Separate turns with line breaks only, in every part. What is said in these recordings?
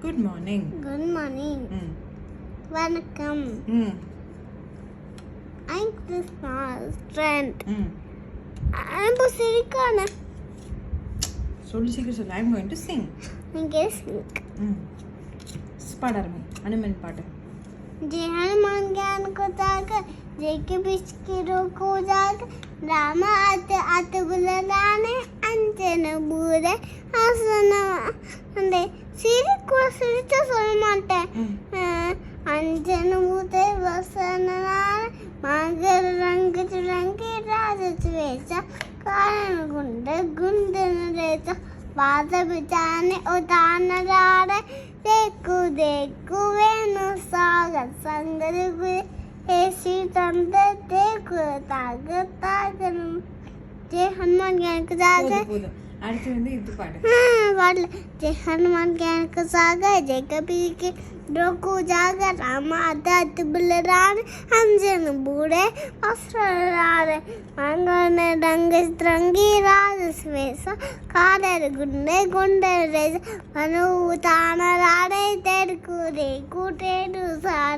Good morning.
Good morning. வணக்கம். I'm Krishna's friend. I'm சிரிக்கானே.
சொல்லு சீக்கிரம் சொல்லு. I'm going to sing.
நீங்க sing.
பாடாரமே அனுமன் பாட்டு.
जय हनुमान ज्ञान को सागर जय के बीच के रोको जागर राम आते आते बुलाने अंजन बूरे हसन अंदे सीरी को सीरी तो सोल मारते अंजन बूरे वसन नार मागर रंग चुरंगी राज चुवेचा कारण गुंडे गुंडे नरेचा बात बिचाने उतान रारे देखो देखो वेनु सागर संगर गुए ऐसी तंदे देखो तागर तागर जय हनुमान ज्ञान का सागर
அடுத்து வந்து இது பாடு.
பாடல जय हनुमान ज्ञान का सागर जय कबीर के रोको जागर राम आदत बलराम अंजन बूढ़े असरारे मंगने रंग तरंगी राज स्वेसा कादर गुंडे गुंडे रेज मनु ताना राडे तेर कुरे कुटे दुसार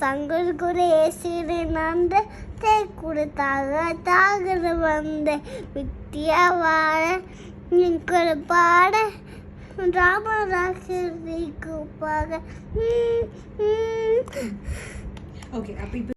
संगर कुरे सिरे नंद ते कुरे तागर वंदे विद्या वारे निकर पाड़े राम राखी को पागे.
ஓகே அப்ப இப்போ